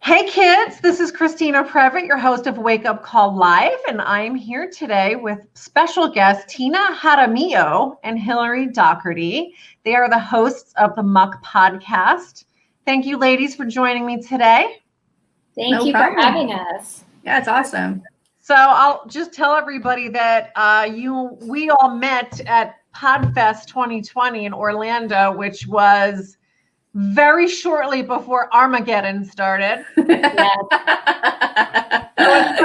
Hey kids, this is Christina Previtt, your host of Wake Up Call Live, and I'm here today with special guests Tina Jaramillo and Hillary Dougherty. They are the hosts of the Muck podcast. Thank you, ladies, for joining me today. Thank you for having us. Yeah, it's awesome. So I'll just tell everybody that we all met at PodFest 2020 in Orlando, which was very shortly before Armageddon started. Yes.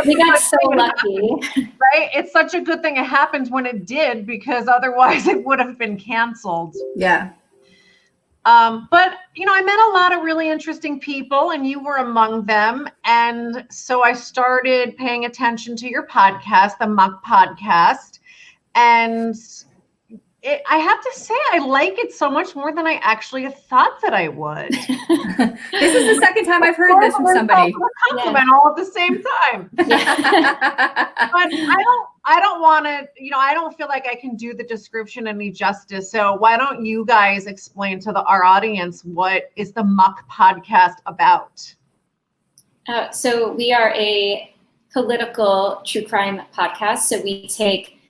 We got so lucky. Right? It's such a good thing it happened when it did, because otherwise it would have been canceled. Yeah. But, I met a lot of really interesting people, and you were among them. And so I started paying attention to your podcast, the Muck podcast. And I have to say, I like it so much more than I actually thought that I would. This is the second time I've heard this from somebody. Compliment all at the same time. Yeah. But I don't want to, I don't feel like I can do the description any justice. So why don't you guys explain to our audience, what is the Muck podcast about? So we are a political true crime podcast. So we take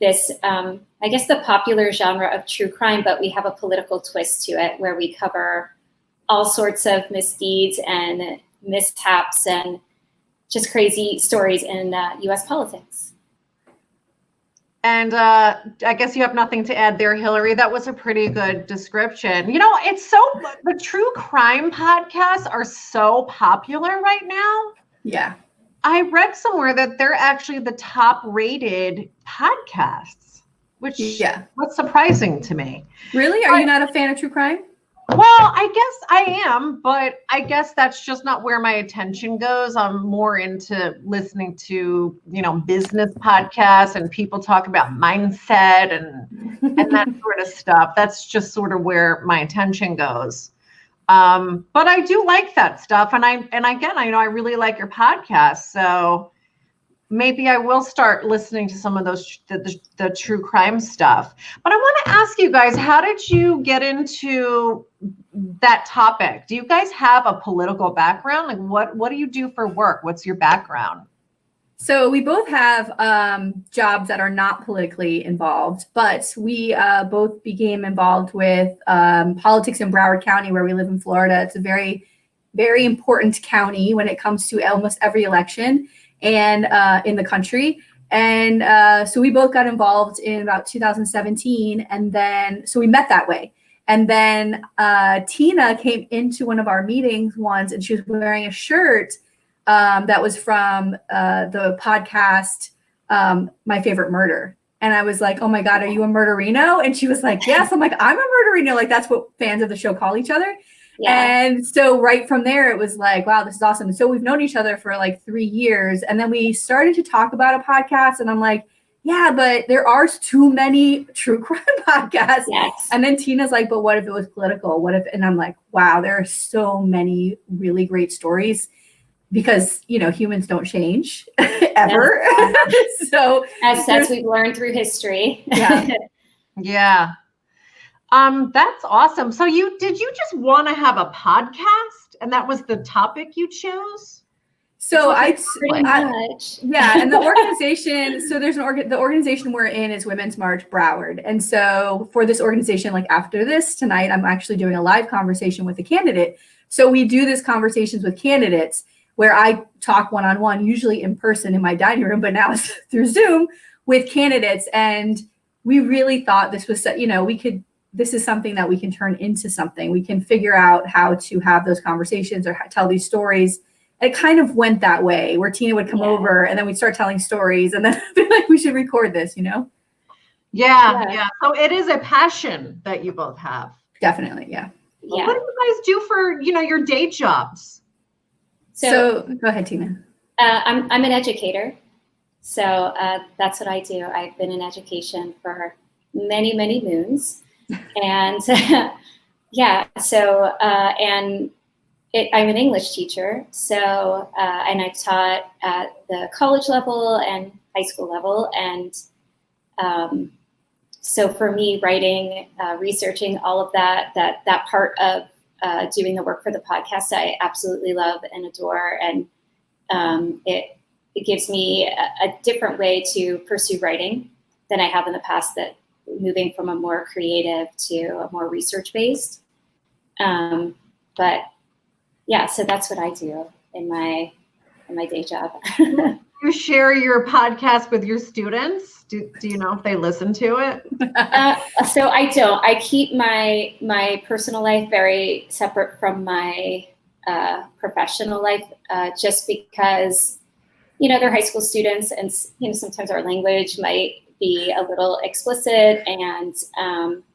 this, I guess, the popular genre of true crime, but we have a political twist to it where we cover all sorts of misdeeds and mishaps and just crazy stories in U.S. politics. And I guess you have nothing to add there, Hillary. That was a pretty good description. The true crime podcasts are so popular right now. Yeah. I read somewhere that they're actually the top rated podcasts, which was surprising to me. Really? Are you not a fan of true crime? Well, I guess I am, but I guess that's just not where my attention goes. I'm more into listening to, business podcasts and people talk about mindset and that sort of stuff. That's just sort of where my attention goes. But I do like that stuff. And I really like your podcast. So maybe I will start listening to some of those, the true crime stuff. But I want to ask you guys, how did you get into that topic? Do you guys have a political background? Like what do you do for work? What's your background? So we both have jobs that are not politically involved, but we both became involved with politics in Broward County, where we live in Florida. It's a very, very important county when it comes to almost every election and in the country. And so we both got involved in about 2017. And then, so we met that way. And then Tina came into one of our meetings once, and she was wearing a shirt that was from the podcast, My Favorite Murder. And I was like, oh my God, are you a murderino? And she was like, yes. I'm like, I'm a murderino. Like, that's what fans of the show call each other. Yeah. And so right from there, it was like, wow, this is awesome. And so we've known each other for like 3 years. And then we started to talk about a podcast, and I'm like, yeah, but there are too many true crime podcasts. Yes. And then Tina's like, but what if it was political? What if, and I'm like, wow, there are so many really great stories, because, humans don't change ever. Yes. So as we've learned through history. Yeah. Yeah. That's awesome. So did you just want to have a podcast, and that was the topic you chose? So pretty much. Yeah. And the organization, so there's the organization we're in is Women's March Broward. And so for this organization, like after this tonight, I'm actually doing a live conversation with a candidate. So we do these conversations with candidates where I talk one-on-one, usually in person in my dining room, but now it's through Zoom with candidates. And we really thought this was, this is something that we can turn into something. We can figure out how to have those conversations or tell these stories. It kind of went that way, where Tina would come over, and then we'd start telling stories, and then I'd be like, we should record this, Yeah. So it is a passion that you both have. Definitely. Yeah. Well, what do you guys do for, your day jobs? So go ahead, Tina. I'm an educator. So that's what I do. I've been in education for many, many moons. And I'm an English teacher. So, and I've taught at the college level and high school level. And so for me, writing, researching all of that part of doing the work for the podcast I absolutely love and adore. And it gives me a different way to pursue writing than I have in the past, that moving from a more creative to a more research-based. But yeah, so that's what I do in my day job. You share your podcast with your students? Do you know if they listen to it? So I don't. I keep my personal life very separate from my professional life, just because, they're high school students, and sometimes our language might be a little explicit, and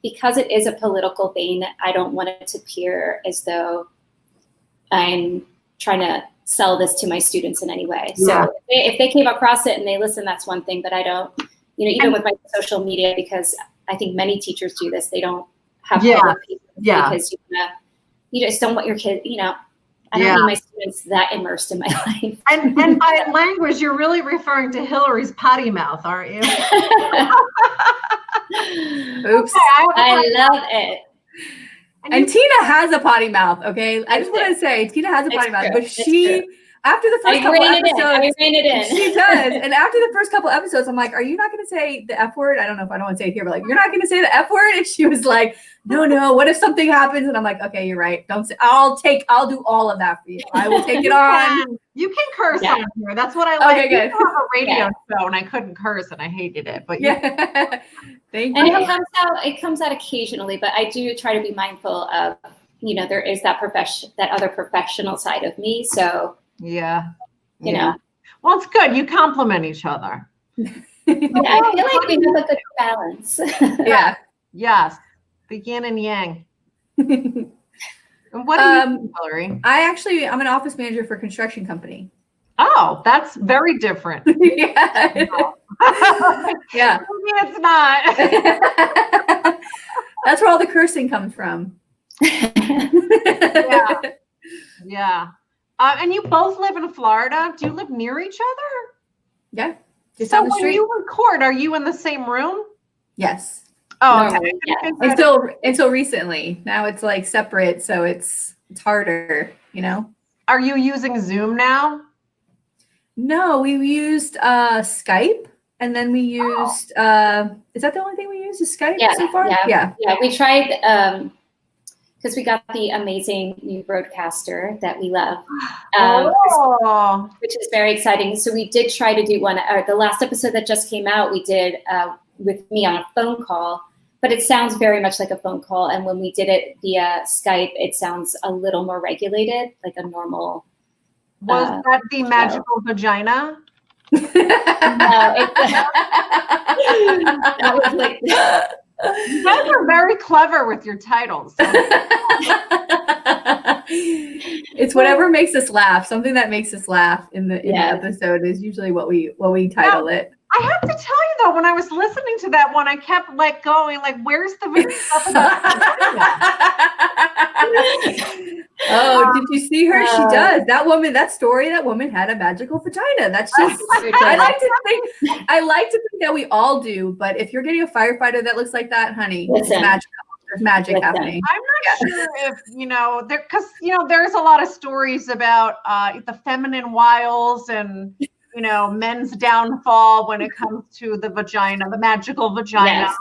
because it is a political vein, I don't want it to appear as though I'm trying to sell this to my students in any way. Yeah. So if they came across it and they listen, that's one thing, but I don't, even with my social media, because I think many teachers do this, they don't have public pages because you just don't want your kid, I don't need my students that immersed in my life. And by language, you're really referring to Hillary's potty mouth, aren't you? Oops. I love it. And Tina has a potty mouth, okay? I just want to say, Tina has a potty mouth, but after the first couple episodes, I rein it in. She does. And after the first couple episodes, I'm like, are you not going to say the F word? I don't know if I don't want to say it here, but you're not going to say the F word? And she was like, no, what if something happens? And I'm like, okay, you're right. Don't say, I'll do all of that for you. I will take it on. You can curse on here. That's what I like. Okay, good. You have a radio show and I couldn't curse and I hated it, but Thank and you. it comes out occasionally, but I do try to be mindful of, there is that other professional side of me. So, you know. Well, it's good. You complement each other. I feel like we have a good balance. Yes. The yin and yang. And what do you do, Hillary? I'm an office manager for a construction company. Oh, that's very different. Yeah. Yeah. Maybe it's not. That's where all the cursing comes from. Yeah. And you both live in Florida. Do you live near each other? Yeah. Just So on the when street. you record, are you in the same room? Yes. Oh, Normally, okay. Until recently. Now it's like separate, so it's harder, Are you using Zoom now? No, we used Skype, and then we used is that the only thing we used is Skype so far? Yeah. We tried because we got the amazing new broadcaster that we love, which is very exciting. So we did try to do one. The last episode that just came out, we did with me on a phone call, but it sounds very much like a phone call. And when we did it via Skype, it sounds a little more regulated, like a normal. Was that the magical vagina? No, that was like. You guys are very clever with your titles. It's whatever makes us laugh. Something that makes us laugh in the episode is usually what we title it. I have to tell you though, when I was listening to that one, I kept going, where's the stuff about Oh, did you see her? She does. That woman had a magical vagina. That's just I like to think that we all do, but if you're getting a firefighter that looks like that, honey, it's magical. There's magic happening. I'm not sure if, because, there's a lot of stories about the feminine wiles and, men's downfall when it comes to the vagina, the magical vagina.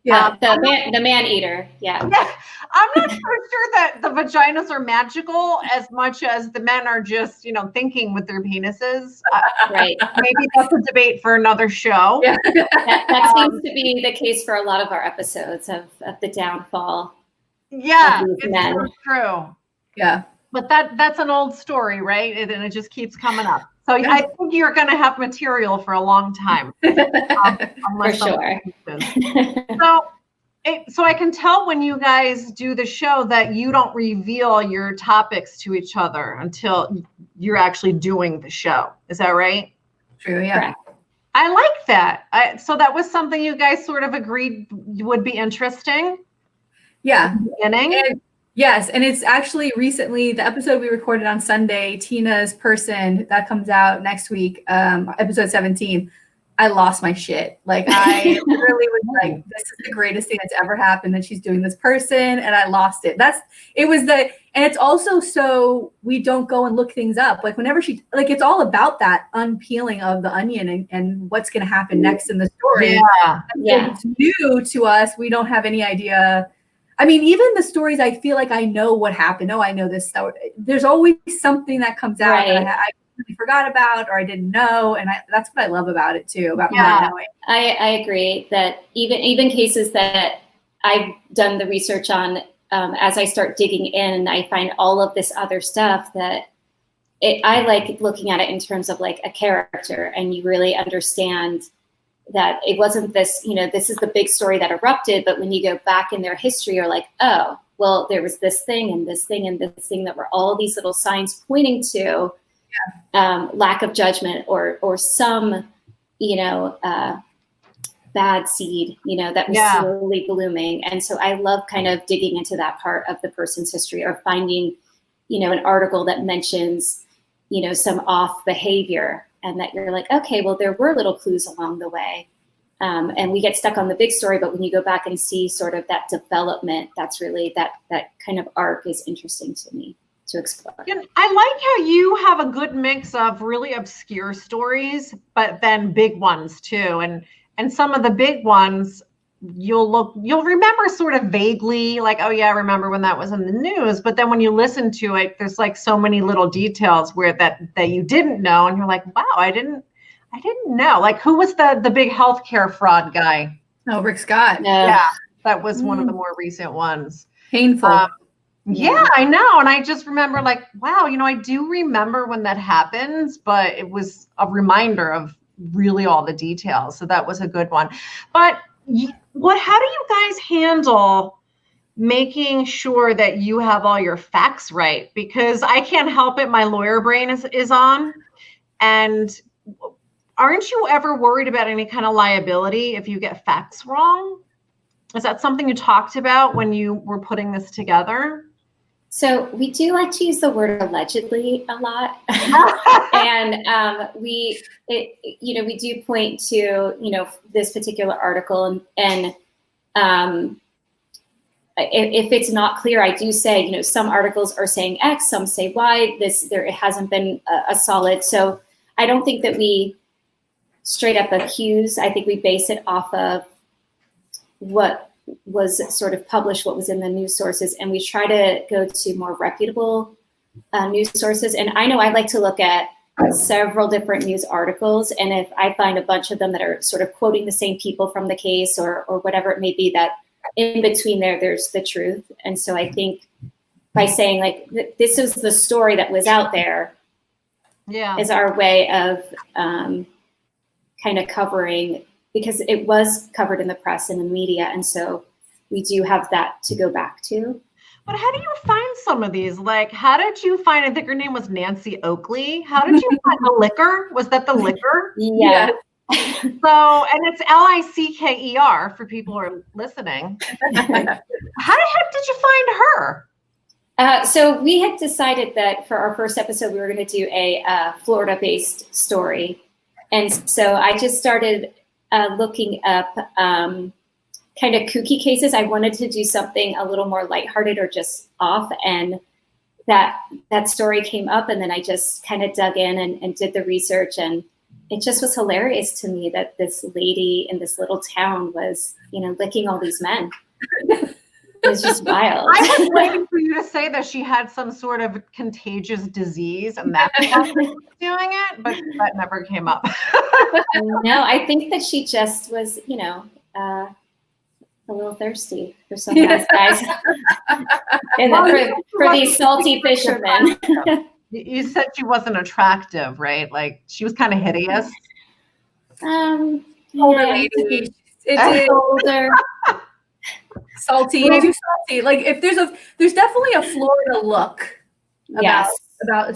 Yes. The man eater. Yeah. I'm not so sure that the vaginas are magical as much as the men are just, thinking with their penises. Right. Maybe that's a debate for another show. Yeah. That seems to be the case for a lot of our episodes of the downfall. Yeah, it's so true. Yeah. But that's an old story, right? And it just keeps coming up. So I think you're going to have material for a long time. For sure. So I can tell when you guys do the show that you don't reveal your topics to each other until you're actually doing the show. Is that right? True, yeah. Correct. I like that. So that was something you guys sort of agreed would be interesting? Yeah. Yes, and it's actually recently, the episode we recorded on Sunday, Tina's Person, that comes out next week, episode 17. I lost my shit. Like I literally was like, this is the greatest thing that's ever happened that she's doing this person, and I lost it. And it's also so we don't go and look things up. Like whenever it's all about that unpeeling of the onion and what's going to happen next in the story. Yeah. It's new to us. We don't have any idea. I mean, even the stories, I feel like I know what happened. Oh, I know this. There's always something that comes out that I completely forgot about or I didn't know, and that's what I love about it too. About not knowing. I agree that even cases that I've done the research on, as I start digging in, I find all of this other stuff that I like looking at it in terms of like a character, and you really understand that it wasn't this, this is the big story that erupted, but when you go back in their history, you're like, oh, well, there was this thing and this thing and this thing that were all these little signs pointing to lack of judgment or some, bad seed, that was slowly blooming. And so I love kind of digging into that part of the person's history, or finding, an article that mentions, some off behavior, and that you're like, okay, well, there were little clues along the way. And we get stuck on the big story, but when you go back and see sort of that development, that's really that kind of arc is interesting to me to explore. I like how you have a good mix of really obscure stories, but then big ones too. And some of the big ones you'll remember sort of vaguely, like, oh yeah, I remember when that was in the news. But then when you listen to it, there's like so many little details where that you didn't know, and you're like, wow, I didn't know. Like, who was the big healthcare fraud guy? Oh, Rick Scott. Yeah, that was one of the more recent ones. Painful. Yeah, I know. And I just remember like, wow, I do remember when that happens, but it was a reminder of really all the details. So that was a good one. But how do you guys handle making sure that you have all your facts right? Because I can't help it. My lawyer brain is on. And aren't you ever worried about any kind of liability if you get facts wrong? Is that something you talked about when you were putting this together? So we do like to use the word allegedly a lot, and we do point to this particular article, and if it's not clear, I do say some articles are saying X, some say Y. It hasn't been a solid. So I don't think that we straight up accuse. I think we base it off of what was sort of published, what was in the news sources, and we try to go to more reputable news sources. And I know I like to look at several different news articles, and if I find a bunch of them that are sort of quoting the same people from the case or whatever it may be, that in between there's the truth. And so I think by saying like, this is the story that was out there, is our way of kind of covering, because it was covered in the press and the media. And so we do have that to go back to. But how do you find some of these? Like, how did you find, I think her name was Nancy Oakley. How did you find the liquor? Was that the liquor? Yeah. So, and it's Licker for people who are listening. How the heck did you find her? So we had decided that for our first episode, we were going to do a Florida-based story. And so I just started looking up kind of kooky cases. I wanted to do something a little more lighthearted or just off. And that story came up, and then I just kind of dug in and did the research. And it just was hilarious to me that this lady in this little town was, licking all these men. It was just wild. I was waiting for you to say that she had some sort of contagious disease and that's why she was doing it, but that never came up. No, I think that she just was, a little thirsty for some of those guys. And for these salty fishermen. You said she wasn't attractive, right? Like she was kind of hideous. Older lady. Older. Salty, too salty. Like if there's definitely a Florida look about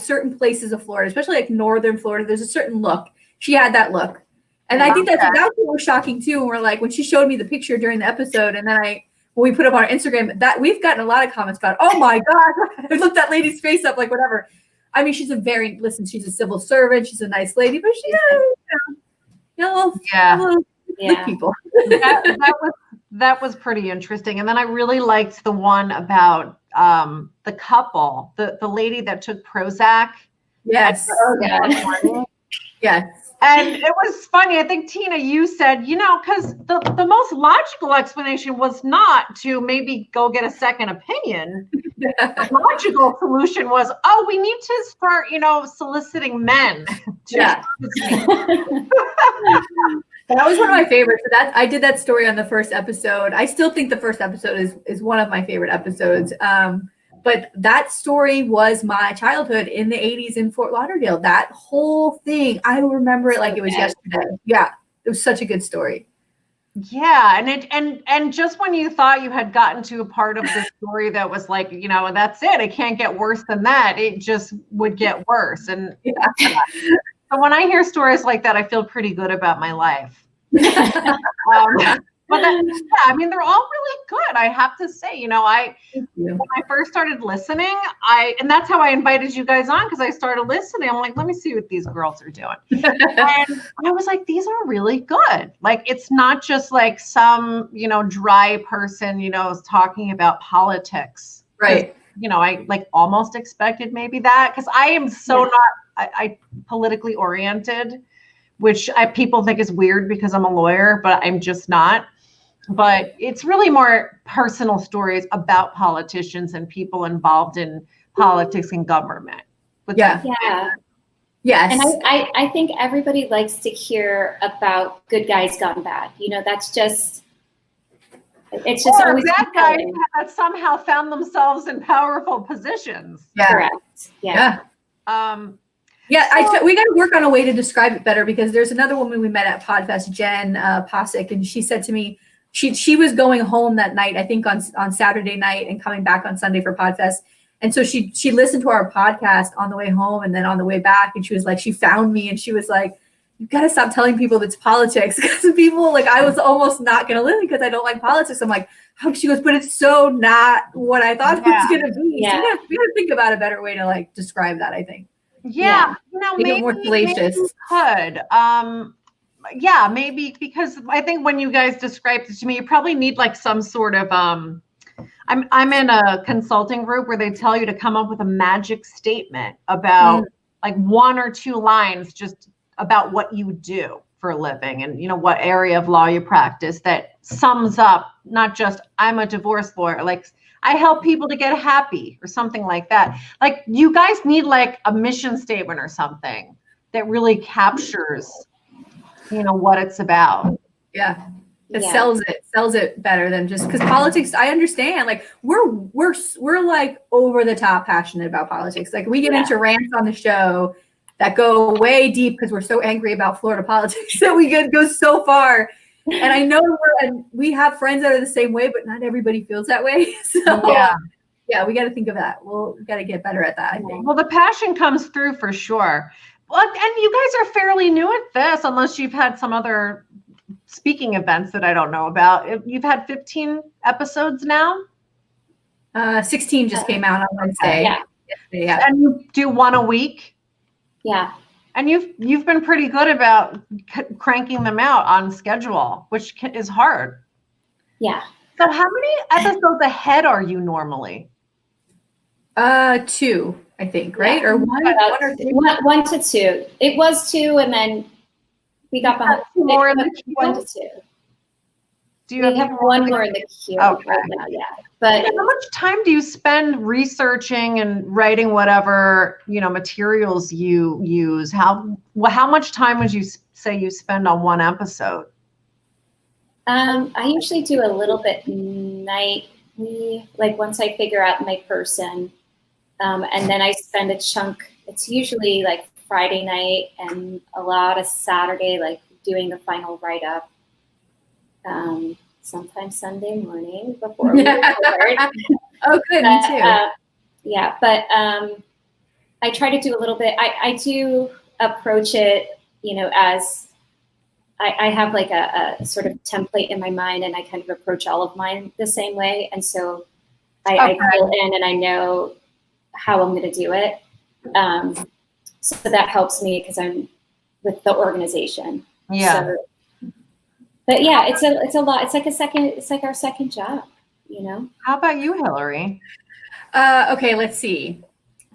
certain places of Florida, especially like northern Florida. There's a certain look. She had that look. And I think that was more shocking too. And we're like, when she showed me the picture during the episode, and then when we put up on our Instagram, that we've gotten a lot of comments about, oh my God, I looked that lady's face up, like whatever. I mean, she's a civil servant. She's a nice lady, but Good people. That was pretty interesting. And then I really liked the one about the couple, the lady that took Prozac. Yes. Yes. And it was funny. I think, Tina, you said, because the most logical explanation was not to maybe go get a second opinion. The logical solution was, we need to start, soliciting men. Yeah. That was one of my favorites. So I did that story on the first episode. I still think the first episode is one of my favorite episodes. But that story was my childhood in the 80s in Fort Lauderdale. That whole thing, I remember it like it was yesterday. Yeah, it was such a good story. Yeah, and just when you thought you had gotten to a part of the story that was like, that's it can't get worse than that, it just would get worse. And so when I hear stories like that, I feel pretty good about my life. But they're all really good. I have to say, when I first started listening, and that's how I invited you guys on, because I started listening. I'm like, let me see what these girls are doing. And I was like, these are really good. Like, it's not just like some, dry person, talking about politics. Right. I like almost expected maybe that, because I am so not I politically oriented, which people think is weird because I'm a lawyer, but I'm just not. But it's really more personal stories about politicians and people involved in politics and government. Yes. And I think everybody likes to hear about good guys gone bad. It's just always bad guys that somehow found themselves in powerful positions. Yeah. Correct. Yeah. We got to work on a way to describe it better, because there's another woman we met at Podfest, Jen Posick, and she said to me, she was going home that night, I think on Saturday night, and coming back on Sunday for Podfest. And so she listened to our podcast on the way home and then on the way back. And she was like, she found me and she was like, you got to stop telling people it's politics, because people, like, I was almost not going to listen because I don't like politics. I'm like, how? She goes, but it's so not what I thought it was going to be. Yeah. So we got to think about a better way to like describe that, I think. Maybe more salacious. You could. Maybe, because I think when you guys described it to me, you probably need like some sort of I'm in a consulting group where they tell you to come up with a magic statement about like 1 or 2 lines just about what you do for a living and what area of law you practice that sums up not just I'm a divorce lawyer, like I help people to get happy or something like that. Like, you guys need like a mission statement or something that really captures what it's about. Yeah. It sells it better than just, because politics, I understand, like we're like over the top passionate about politics. Like, we get into rants on the show that go way deep because we're so angry about Florida politics that we go so far. And I know we have friends that are the same way, but not everybody feels that way. So we got to think of that. We got to get better at that, I think. Well, the passion comes through for sure. Well, and you guys are fairly new at this, unless you've had some other speaking events that I don't know about. You've had 15 episodes now? 16 just came out on Wednesday. Yeah. And you do 1 a week? Yeah. And you've been pretty good about cranking them out on schedule, which is hard. Yeah. So how many episodes ahead are you normally? 2, I think, right? Yeah. Or 1 or 2? 1 to 2. It was 2, and then we got behind. More in the queue? 1 to 2. Do you have 1 more in the queue right now? Yeah. But how much time do you spend researching and writing whatever materials you use? How much time would you say you spend on 1 episode? I usually do a little bit nightly, like once I figure out my person, and then I spend a chunk. It's usually like Friday night and a lot of Saturday, like doing the final write up. Sometimes Sunday morning before we record. Oh, good, me too. But I try to do a little bit. I do approach it, as I have like a sort of template in my mind, and I kind of approach all of mine the same way. And so I feel in and I know how I'm going to do it. So that helps me because I'm with the organization. Yeah. So, but yeah, it's a lot. It's like our second job, you know? How about you, Hillary? Okay, let's see.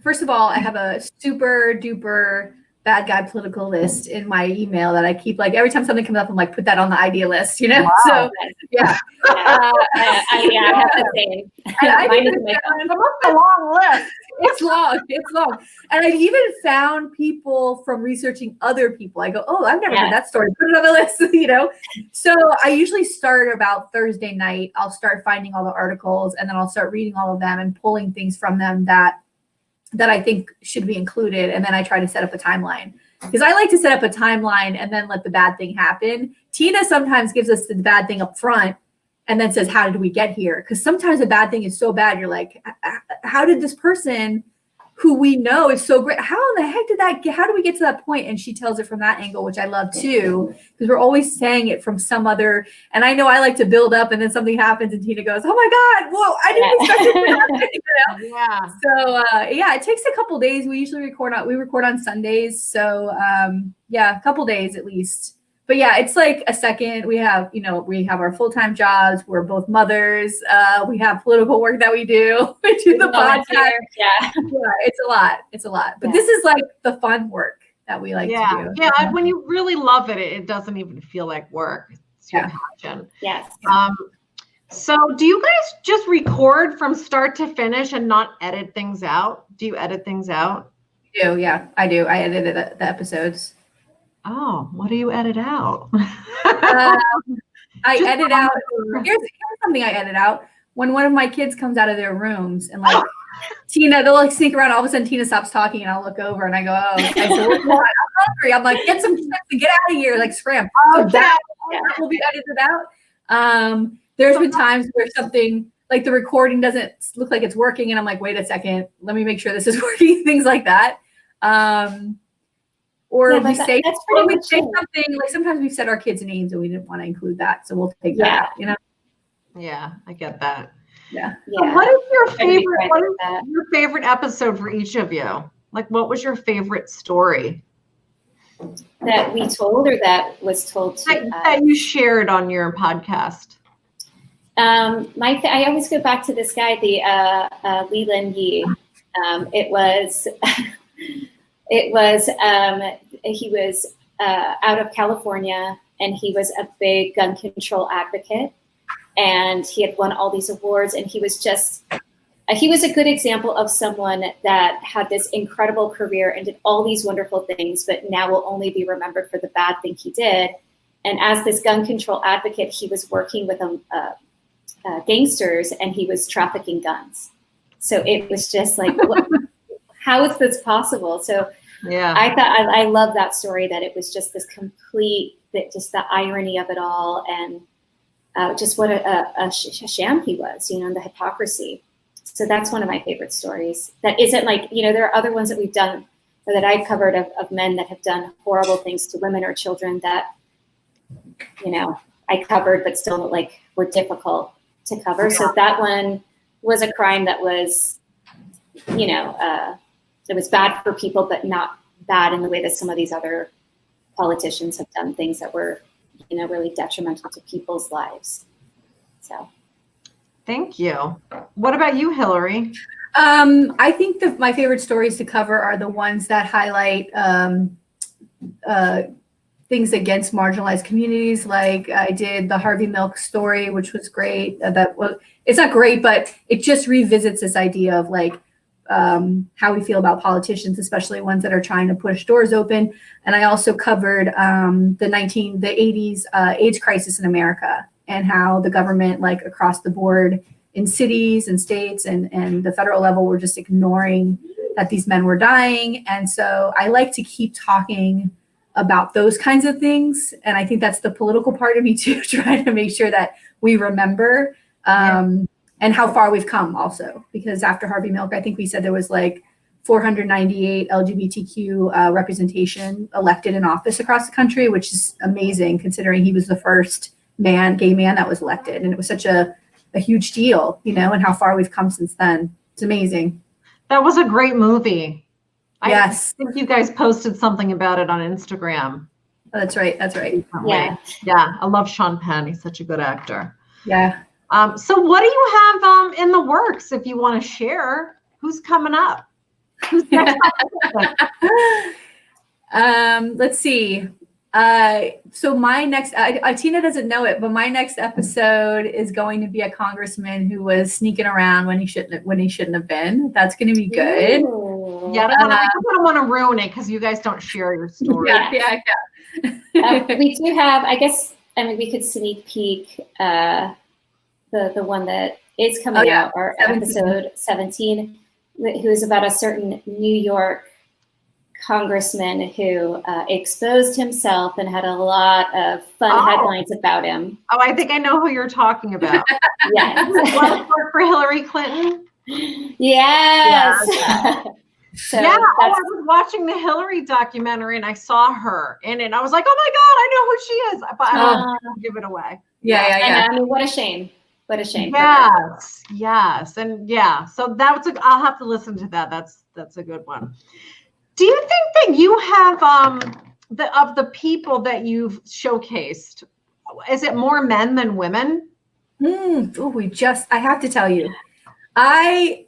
First of all, I have a super duper bad guy political list in my email that I keep, like, every time something comes up, I'm like, put that on the idea list, you know? Wow. So yeah. I have the same. Mine is my phone. It's a long list. It's long. And I've even found people from researching other people. I go, oh, I've never heard that story. Put it on the list, you know? So I usually start about Thursday night. I'll start finding all the articles, and then I'll start reading all of them and pulling things from them that I think should be included. And then I try to set up a timeline, because I like to set up a timeline and then let the bad thing happen. Tina sometimes gives us the bad thing up front and then says, how did we get here? Because sometimes a bad thing is so bad, you're like, how did this person who we know is so great, how in the heck did that get, how do we get to that point? And she tells it from that angle, which I love too, because we're always saying it from some other, and I know I like to build up and then something happens and Tina goes, oh my God, whoa, I didn't expect it to happen. You know? Yeah. So yeah, it takes a couple days. We usually record on Sundays. So yeah, a couple days at least. But yeah, it's like a second. We have our full-time jobs. We're both mothers. We have political work that we do. We do the podcast. Yeah, it's a lot. But this is like the fun work that we like to do. Yeah, when you really love it, it doesn't even feel like work. It's your passion. Yes. So do you guys just record from start to finish and not edit things out? Do you edit things out? I do, yeah. I do. I edited the episodes. Oh, what do you edit out? I edit out. Here's something I edit out. When one of my kids comes out of their rooms and like Tina, they'll like sneak around. All of a sudden, Tina stops talking, and I'll look over and I go, "Oh, okay, so what's going on? I'm hungry." I'm like, "Get some chips and get out of here!" Like scram. So that will be edited out. There's been times where something like the recording doesn't look like it's working, and I'm like, "Wait a second, let me make sure this is working." Things like that. Or we say something like sometimes we've said our kids' names and we didn't want to include that, so we'll take that out, you know? Yeah, I get that. Yeah. So what is your favorite? What is your favorite episode for each of you? Like, what was your favorite story that we told, or that was told to that you shared on your podcast? I always go back to this guy, the Leland Yee. He was out of California, and he was a big gun control advocate, and he had won all these awards, and he was a good example of someone that had this incredible career and did all these wonderful things, but now will only be remembered for the bad thing he did. And as this gun control advocate, he was working with gangsters, and he was trafficking guns. So it was just like, how is this possible? So yeah, I thought I love that story, that it was just this complete, just the irony of it all, and just what a sham he was, and the hypocrisy. So that's one of my favorite stories. That isn't like, there are other ones that we've done, or that I've covered of men that have done horrible things to women or children that, I covered, but still like were difficult to cover. So that one was a crime that was, it was bad for people, but not bad in the way that some of these other politicians have done things that were, really detrimental to people's lives. So. Thank you. What about you, Hillary? I think my favorite stories to cover are the ones that highlight things against marginalized communities. Like I did the Harvey Milk story, which was great. It's not great, but it just revisits this idea of like how we feel about politicians, especially ones that are trying to push doors open. And I also covered the 80s AIDS crisis in America, and how the government, like across the board in cities and states and the federal level, were just ignoring that these men were dying. And so I like to keep talking about those kinds of things. And I think that's the political part of me too, trying to make sure that we remember and how far we've come also. Because after Harvey Milk, I think we said there was like 498 LGBTQ representation elected in office across the country, which is amazing considering he was the first gay man that was elected. And it was such a huge deal, and how far we've come since then. It's amazing. That was a great movie. Yes. I think you guys posted something about it on Instagram. That's right. That's right. Yeah. Yeah. I love Sean Penn. He's such a good actor. Yeah. So what do you have in the works if you want to share? Who's coming up? Who's next? Let's see. So my next, Tina doesn't know it, but my next episode is going to be a congressman who was sneaking around when he shouldn't have been. That's going to be good. Ooh. Yeah, I don't want to ruin it because you guys don't share your story. Yeah. We do have, I guess, I mean, we could sneak peek the one that is coming out, our 17. episode 17, who is about a certain New York congressman who exposed himself and had a lot of fun headlines about him. Oh, I think I know who you're talking about. Yes. Want to work for Hillary Clinton? Yes. Yeah. So I was watching the Hillary documentary and I saw her in it. And I was like, oh my God, I know who she is. But I don't want to give it away. Yeah. I mean, what a shame. What a shame. Yes. And so I'll have to listen to that. That's a good one. Do you think that you have of the people that you've showcased, is it more men than women? I have to tell you, I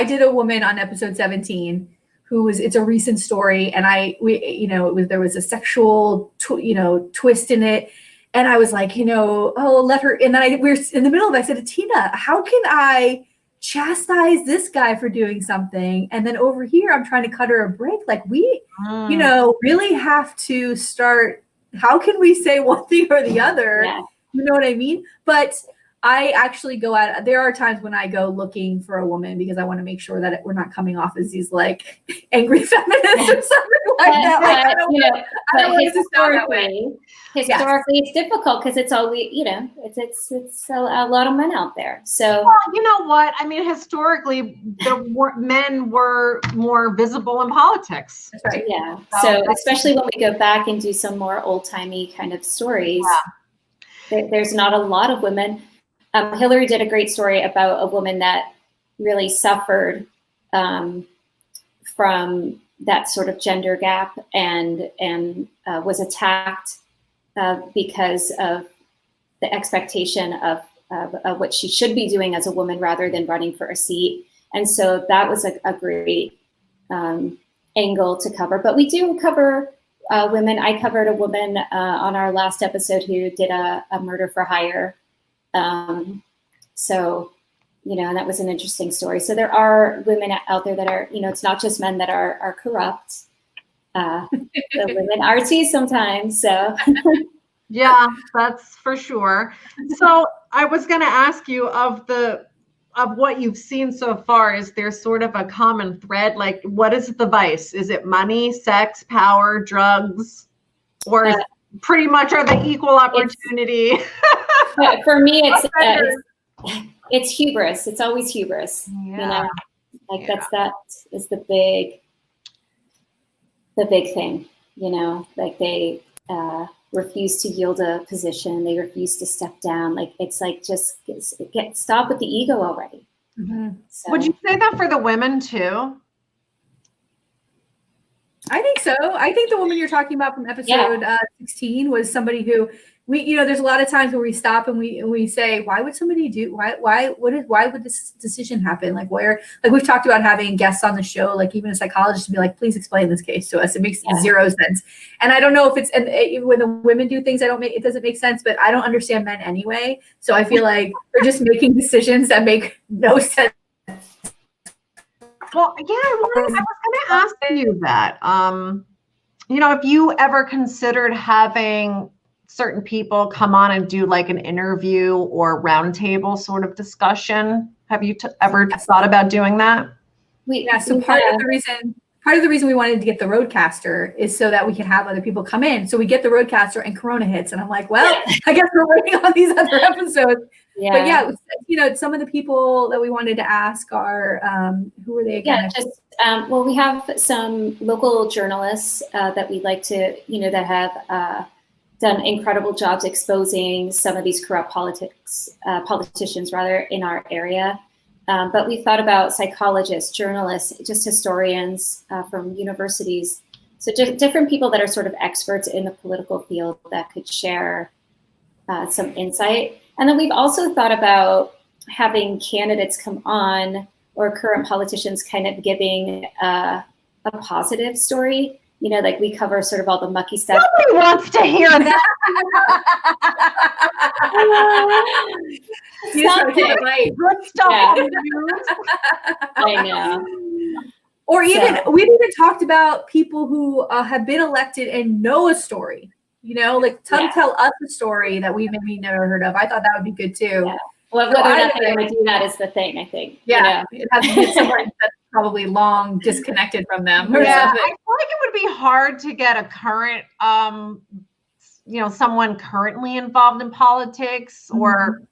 did a woman on episode 17 it's a recent story, and there was a sexual twist in it, and I was like, let her. And then we're in the middle of it. I said to Tina, how can I chastise this guy for doing something? And then over here, I'm trying to cut her a break. Like we, really have to start. How can we say one thing or the other? Yeah. You know what I mean? But I actually there are times when I go looking for a woman because I want to make sure that we're not coming off as these like angry feminists or something like that. Like, I don't want it to sound that way. Historically, it's difficult because it's always, it's a lot of men out there. So, well, you know what? I mean, historically, men were more visible in politics. That's right. Yeah. So especially when we go back and do some more old-timey kind of stories, there's not a lot of women. Hillary did a great story about a woman that really suffered from that sort of gender gap and was attacked because of the expectation of what she should be doing as a woman rather than running for a seat. And so that was a great angle to cover. But we do cover women. I covered a woman on our last episode who did a murder for hire. And that was an interesting story. So there are women out there that are, it's not just men that are corrupt. The women are too sometimes. So yeah, that's for sure. So I was going to ask you of what you've seen so far, is there sort of a common thread? Like, what is the vice? Is it money, sex, power, drugs, or is pretty much are they equal opportunity? For me, it's hubris. It's always hubris. Yeah. That is the big thing. Like they refuse to yield a position. They refuse to step down. Like it's like just stop with the ego already. Mm-hmm. So, would you say that for the women too? I think so. I think the woman you're talking about from episode 16 was somebody who there's a lot of times where we stop and we say, why would somebody why would this decision happen? Like we've talked about having guests on the show, like even a psychologist to be like, please explain this case to us. It makes zero sense. And I don't know if when the women do things, it doesn't make sense, but I don't understand men anyway. So I feel like they're just making decisions that make no sense. Well, yeah, I was going to ask you that. If you ever considered having certain people come on and do like an interview or roundtable sort of discussion, have you ever thought about doing that? So part of the reason we wanted to get the roadcaster is so that we can have other people come in. So we get the roadcaster and Corona hits, and I'm like, well, I guess we're working on these other episodes. Yeah. But some of the people that we wanted to ask are who were they again? We have some local journalists that we'd like to, that have done incredible jobs exposing some of these corrupt politicians in our area. But we thought about psychologists, journalists, just historians from universities So just different people that are sort of experts in the political field that could share some insight. And then we've also thought about having candidates come on, or current politicians kind of giving a positive story. You know, like we cover sort of all the mucky stuff. Nobody wants to hear that. Good stuff. Yeah. On the news. I know. Or even, we've even talked about people who have been elected and know a story, you know, like tell us a story that we maybe never heard of. I thought that would be good too. Yeah. Well, whether or not they want to do that is the thing, I think. Yeah, you know? It has to be someone that's probably long disconnected from them. Or yeah, something. I feel like it would be hard to get a current, someone currently involved in politics or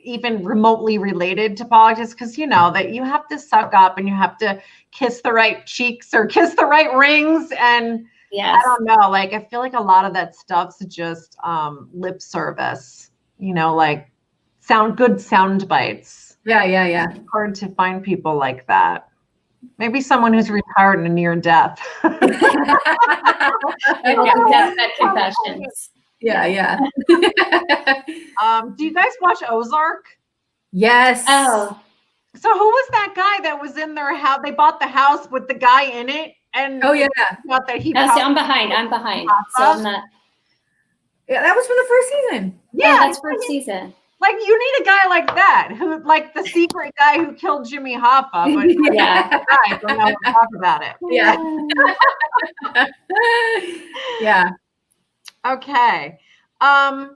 even remotely related to politics, because you know that you have to suck up and you have to kiss the right cheeks or kiss the right rings, and I don't know, like I feel like a lot of that stuff's just lip service, you know, like good sound bites. Yeah. It's hard to find people like that. Maybe someone who's retired and near death. Deathbed confessions. Yeah. Do you guys watch Ozark? Yes. Oh. So who was that guy that was in their house? They bought the house with the guy in it, and thought that he. I'm behind. So I'm not. Yeah, that was from the first season. Yeah, that's first season. Like you need a guy like that, who like the secret guy who killed Jimmy Hoffa, but I don't know to talk about it. Yeah. Yeah. Okay. All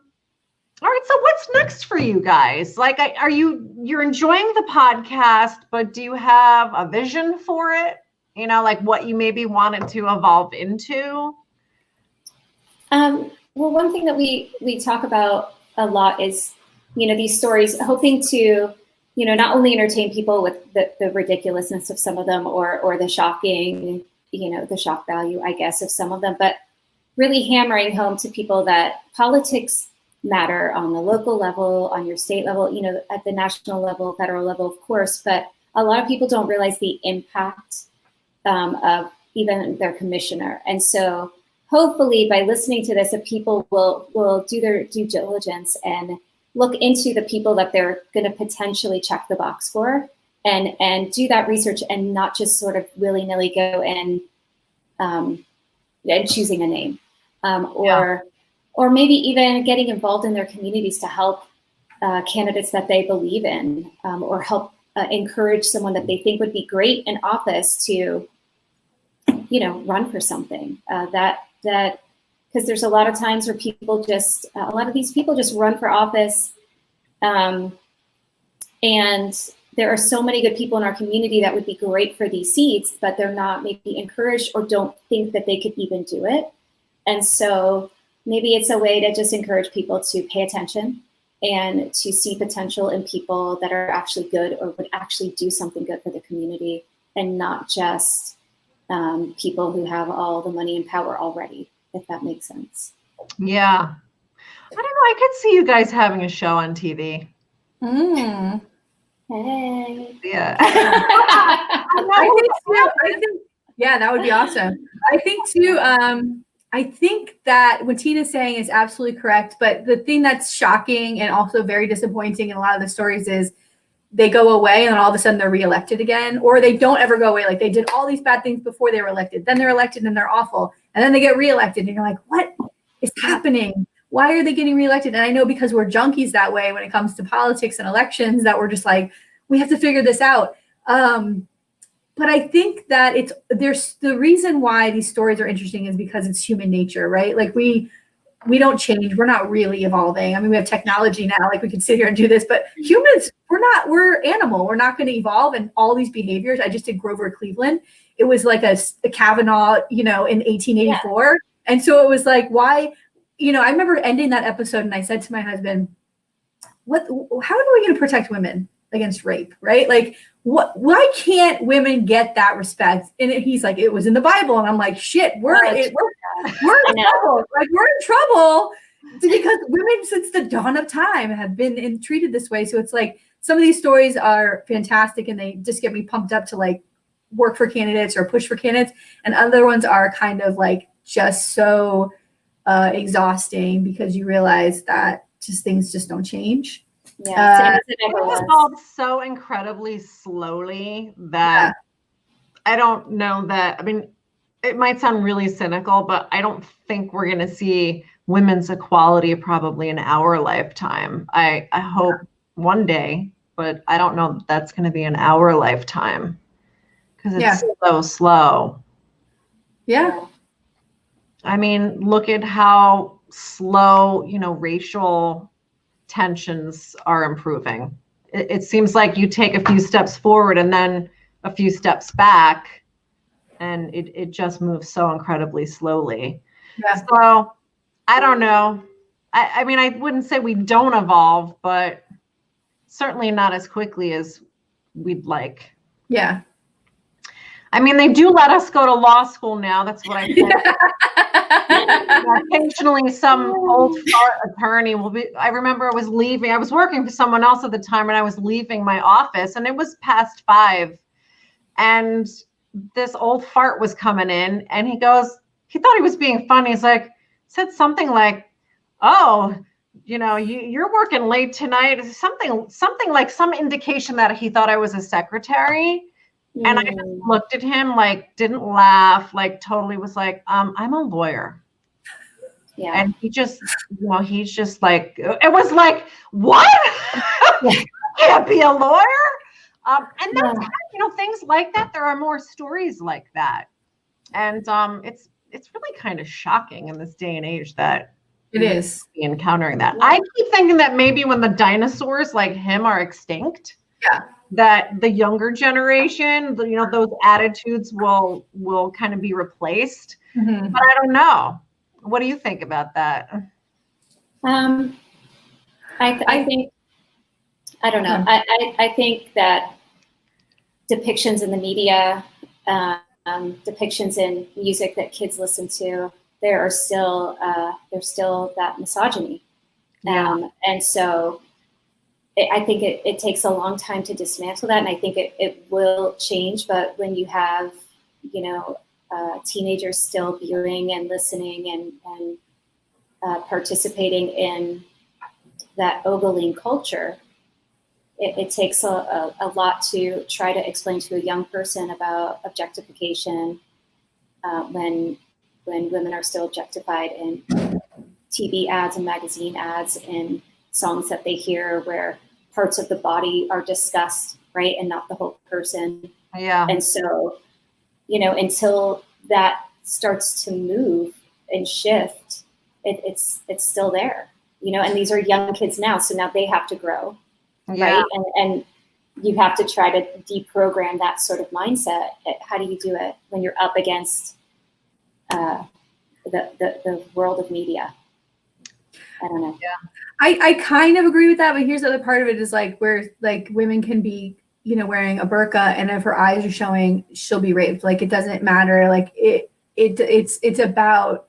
right. So what's next for you guys? Like, you're enjoying the podcast, but do you have a vision for it? You know, like what you maybe wanted to evolve into? Well, one thing that we talk about a lot is, you know, these stories, hoping to, you know, not only entertain people with the ridiculousness of some of them or the shocking, you know, the shock value, I guess, of some of them, but really hammering home to people that politics matter on the local level, on your state level, you know, at the national level, federal level, of course, but a lot of people don't realize the impact of even their commissioner. And so hopefully by listening to this, people will do their due diligence and look into the people that they're going to potentially check the box for and do that research and not just sort of willy-nilly go and choosing a name or maybe even getting involved in their communities to help candidates that they believe in or help encourage someone that they think would be great in office to, you know, run for something that because there's a lot of times where people just, a lot of these people just run for office. And there are so many good people in our community that would be great for these seats, but they're not maybe encouraged or don't think that they could even do it. And so maybe it's a way to just encourage people to pay attention and to see potential in people that are actually good or would actually do something good for the community and not just people who have all the money and power already, if that makes sense. Yeah. I don't know. I could see you guys having a show on TV. Hey. Yeah. I think, yeah, that would be awesome. I think too, I think that what Tina's saying is absolutely correct. But the thing that's shocking and also very disappointing in a lot of the stories is they go away and then all of a sudden they're reelected again, or they don't ever go away. Like they did all these bad things before they were elected. Then they're elected and they're awful. And then they get reelected and you're like, what is happening? Why are they getting reelected? And I know because we're junkies that way when it comes to politics and elections that we're just like, we have to figure this out. But I think that there's the reason why these stories are interesting is because it's human nature, right? Like we don't change. We're not really evolving. I mean, we have technology now, like we can sit here and do this, but humans, we're animal. We're not going to evolve. And all these behaviors, I just did Grover Cleveland. It was like a Kavanaugh, you know, in 1884. Yeah. And so it was like, why, you know, I remember ending that episode and I said to my husband, how are we going to protect women against rape, right? Like, why can't women get that respect? And he's like, it was in the Bible. And I'm like, shit, we're in trouble. Like, we're in trouble because women since the dawn of time have been treated this way. So it's like, some of these stories are fantastic and they just get me pumped up to like work for candidates or push for candidates, and other ones are kind of like just so exhausting because you realize that just things just don't change. Yeah, it evolves so incredibly slowly that I don't know that. I mean, it might sound really cynical, but I don't think we're going to see women's equality probably in our lifetime. I hope one day, but I don't know that that's going to be in our lifetime because it's so slow. Yeah. I mean, look at how slow, racial tensions are improving. It seems like you take a few steps forward and then a few steps back, and it just moves so incredibly slowly. Yeah. So I don't know. I mean, I wouldn't say we don't evolve, but certainly not as quickly as we'd like. Yeah. I mean, they do let us go to law school now. That's what I think. Occasionally some old fart attorney will be. I remember I was leaving. I was working for someone else at the time, and I was leaving my office, and it was past 5. And this old fart was coming in, and he thought he was being funny. He's like, said something like, "Oh, you're working late tonight." Something like some indication that he thought I was a secretary. And I just looked at him, like, didn't laugh, like totally was like, I'm a lawyer. Yeah. And he just, he's just like, it was like, what? You can't be a lawyer? And that's things like that. There are more stories like that. And it's really kind of shocking in this day and age that it is encountering that. I keep thinking that maybe when the dinosaurs like him are extinct, that the younger generation, those attitudes will kind of be replaced. Mm-hmm. But I don't know. What do you think about that? I think, I don't know. I think that depictions in the media, depictions in music that kids listen to, there's still that misogyny. And so I think it takes a long time to dismantle that, and I think it will change. But when you have, teenagers still viewing and listening and participating in that ogling culture, it takes a lot to try to explain to a young person about objectification when women are still objectified in TV ads and magazine ads and songs that they hear where parts of the body are discussed, right, and not the whole person. Yeah. And so, until that starts to move and shift, it's still there, and these are young kids now, so now they have to grow, right? And you have to try to deprogram that sort of mindset. How do you do it when you're up against the world of media? I don't know. Yeah. I kind of agree with that, but here's the other part of it is like where like women can be, wearing a burqa, and if her eyes are showing, she'll be raped. Like it doesn't matter. Like it's about,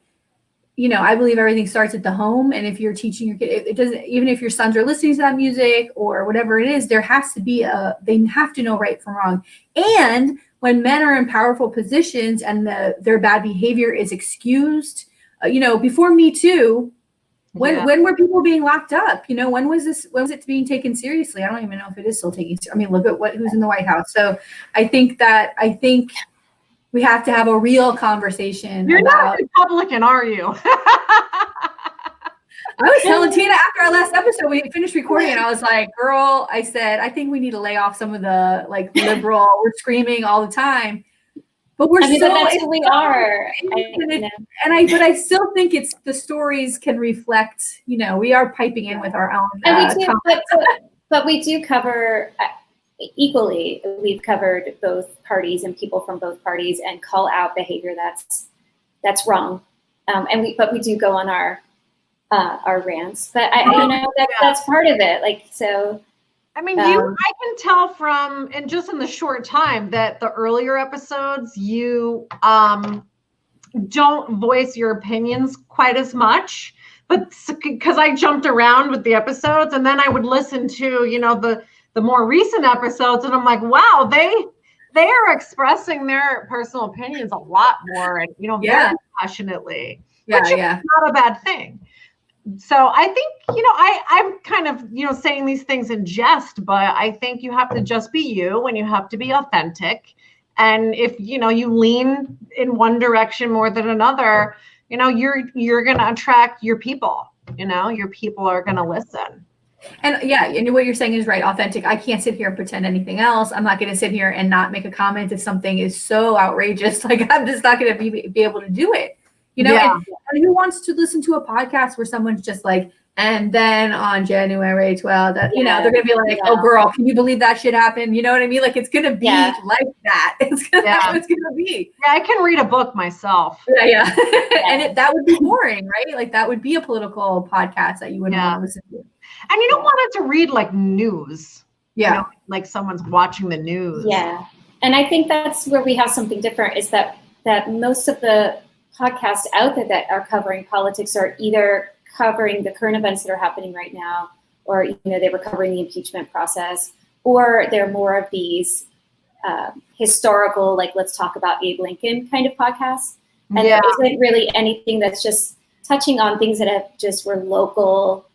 I believe everything starts at the home. And if you're teaching your kid, it doesn't, even if your sons are listening to that music or whatever it is, there has to be they have to know right from wrong. And when men are in powerful positions and their bad behavior is excused, before Me Too, when were people being locked up? When was it being taken seriously? I don't even know if it is still taken seriously. I mean, look at who's in the White House. So I think we have to have a real conversation. You're not a Republican, are you? I was telling Tina after our last episode, we finished recording, and I was like, girl, I said, I think we need to lay off some of the like liberal, we're screaming all the time. But but that's who we are. But I still think it's the stories can reflect, we are piping in with our own. And we do, but we do cover equally. We've covered both parties and people from both parties and call out behavior that's wrong. But we do go on our rants. But that's part of it. Like so. I mean, I can tell from, and just in the short time that the earlier episodes, you don't voice your opinions quite as much, but because I jumped around with the episodes, and then I would listen to, the more recent episodes, and I'm like, wow, they they are expressing their personal opinions a lot more and, very passionately, which is not a bad thing. So I think, I'm kind of, saying these things in jest, but I think you have to just be you and you have to be authentic. And if, you lean in one direction more than another, you're going to attract your people, your people are going to listen. And and what you're saying is right, authentic. I can't sit here and pretend anything else. I'm not going to sit here and not make a comment if something is so outrageous. Like I'm just not going to be able to do it. And who wants to listen to a podcast where someone's just like, and then on January 12th, they're going to be like, oh girl, can you believe that shit happened? You know what I mean? Like it's going to be like that. It's going to be. Yeah, I can read a book myself. Yeah. And that would be boring, right? Like that would be a political podcast that you wouldn't want to listen to. And you don't want it to read like news. Yeah. Like someone's watching the news. Yeah. And I think that's where we have something different is that most of the podcasts out there that are covering politics are either covering the current events that are happening right now, or, they were covering the impeachment process, or they're more of these historical, like, let's talk about Abe Lincoln kind of podcasts. And there isn't really anything that's just touching on things that were local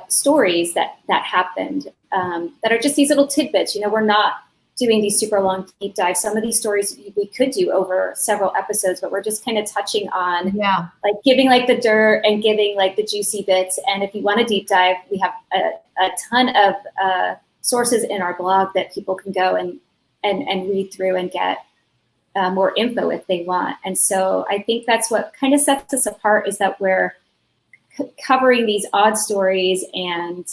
stories that happened, that are just these little tidbits. We're not doing these super long deep dives. Some of these stories we could do over several episodes, but we're just kind of touching on, like giving like the dirt and giving like the juicy bits. And if you want a deep dive, we have a ton of sources in our blog that people can go and read through and get more info if they want. And so I think that's what kind of sets us apart, is that we're covering these odd stories and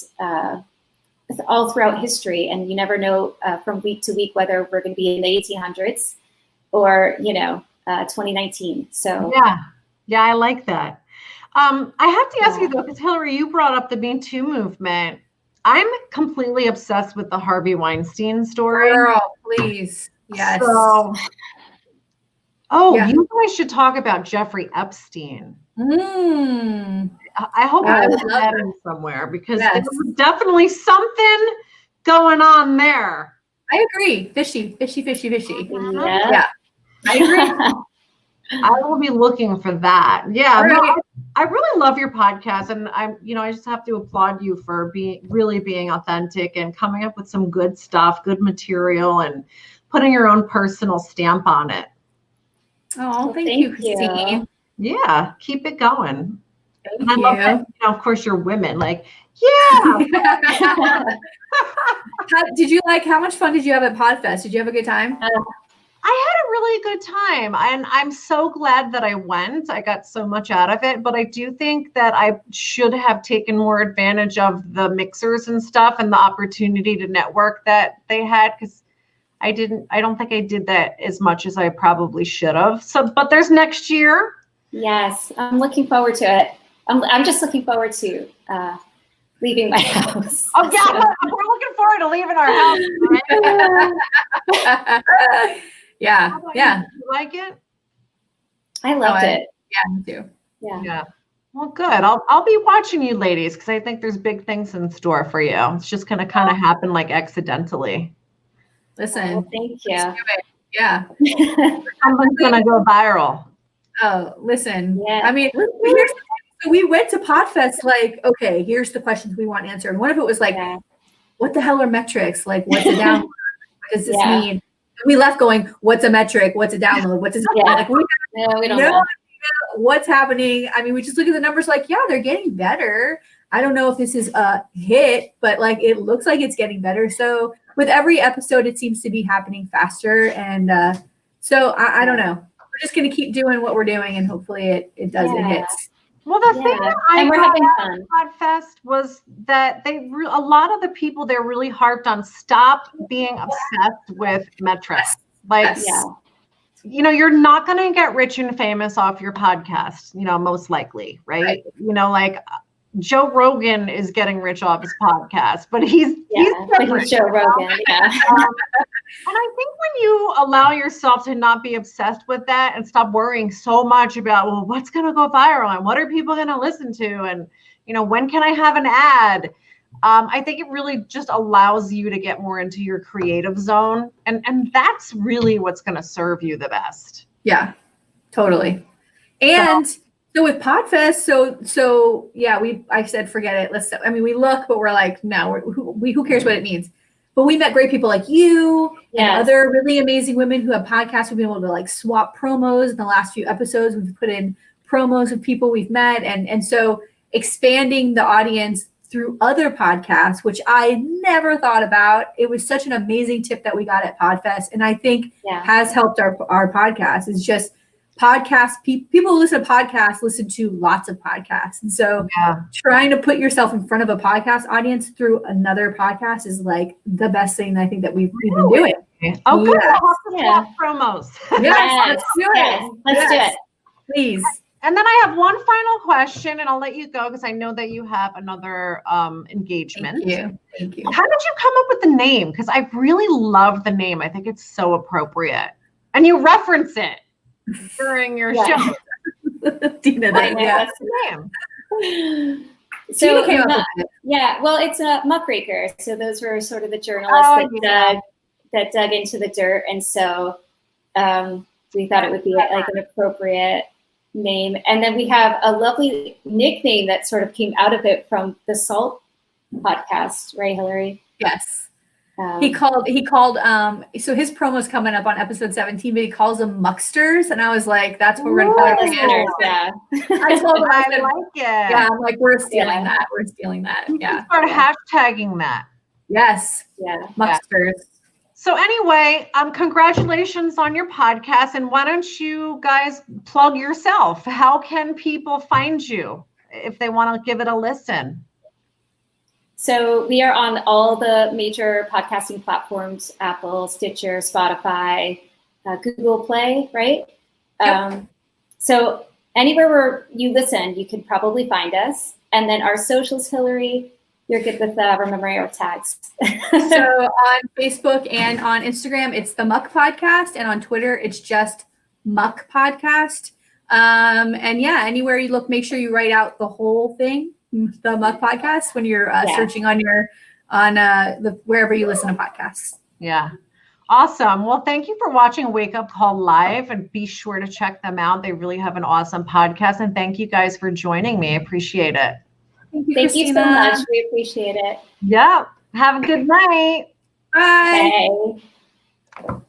all throughout history, and you never know from week to week whether we're going to be in the 1800s or 2019. So yeah, I like that. I have to ask you though, because Hillary, you brought up the Me Too movement. I'm completely obsessed with the Harvey Weinstein story. Girl, please, yes. So, you guys should talk about Jeffrey Epstein. I hope I have him somewhere, because there's definitely something going on there. I agree. Fishy. Yeah. I agree. I will be looking for that. Yeah. Right. I really love your podcast, and I just have to applaud you for being authentic and coming up with some good stuff, good material, and putting your own personal stamp on it. Oh, thank you, Christine. Yeah, keep it going. Thank I love that, of course, you're women. Like, yeah. How much fun did you have at Podfest? Did you have a good time? I had a really good time, and I'm so glad that I went. I got so much out of it, but I do think that I should have taken more advantage of the mixers and stuff and the opportunity to network that they had, because I don't think I did that as much as I probably should have. So, but there's next year. Yes, I'm looking forward to it. I'm just looking forward to leaving my house. Oh yeah, so. We're looking forward to leaving our house. Right? Yeah. You like it? I loved it. Yeah, me too. Yeah. Well, good. I'll be watching you ladies, because I think there's big things in store for you. It's just going to kind of happen like accidentally. Listen. Well, thank you. Yeah. Something's going to go viral. Oh, listen. Yeah. I mean, we went to Podfest like, okay, here's the questions we want answered. And one of it was like, what the hell are metrics? Like, what's a download? What does this mean? We left going, what's a metric? What's a download? What does it mean? Like, we don't know what's happening. I mean, we just look at the numbers like, yeah, they're getting better. I don't know if this is a hit, but like, it looks like it's getting better. So with every episode, it seems to be happening faster. And so I don't know. We're just going to keep doing what we're doing, and hopefully it does, it hits. Well, the thing that I we're having fun. Podfest was that a lot of the people there really harped on stop being obsessed with metrics. Like, you're not going to get rich and famous off your podcast, most likely, right? Like Joe Rogan is getting rich off his podcast, but he's Joe Rogan. And I think when you allow yourself to not be obsessed with that and stop worrying so much about, well, what's going to go viral and what are people going to listen to? And, when can I have an ad? I think it really just allows you to get more into your creative zone. And that's really what's going to serve you the best. Yeah, totally. And so with Podfest, so yeah, I said, forget it. We look, but we're like, no, who cares what it means? But we met great people like you and other really amazing women who have podcasts. We've been able to like swap promos in the last few episodes. We've put in promos of people we've met. And so expanding the audience through other podcasts, which I never thought about. It was such an amazing tip that we got at Podfest. And I think has helped our podcast is just podcasts. People who listen to podcasts listen to lots of podcasts. And so trying to put yourself in front of a podcast audience through another podcast is like the best thing I think that we've been doing. Oh, good. We'll have to swap promos. Yes, let's do it. Let's do it. Please. And then I have one final question, and I'll let you go because I know that you have another engagement. Thank you. How did you come up with the name? Because I really love the name. I think it's so appropriate. And you reference it during your show. Dina, that's the name. So well, it's a muckraker. So those were sort of the journalists that dug into the dirt, and so we thought it would be like an appropriate name. And then we have a lovely nickname that sort of came out of it from the Salt podcast, right, Hillary? Yes. He called so his promo's coming up on episode 17, but he calls them Mucksters, and I was like, that's what we're gonna call it. I told him, I like it. Yeah, I'm like, we're stealing that. Yeah. Start hashtagging that. Yes. Yeah. Mucksters. So anyway, congratulations on your podcast, and why don't you guys plug yourself? How can people find you if they want to give it a listen? So we are on all the major podcasting platforms: Apple, Stitcher, Spotify, Google Play, right? Yep. So anywhere where you listen, you can probably find us. And then our socials, Hillary, you're good with remembering our tags. So on Facebook and on Instagram, it's the Muck Podcast. And on Twitter, it's just Muck Podcast. And anywhere you look, make sure you write out the whole thing, the Muck Podcast, when you're searching on wherever you listen to podcasts. Yeah. Awesome. Well, thank you for watching Wake Up Call Live, and be sure to check them out. They really have an awesome podcast. And thank you guys for joining me. I appreciate it. Thank you so much. We appreciate it. Yeah. Have a good night. Bye. Bye.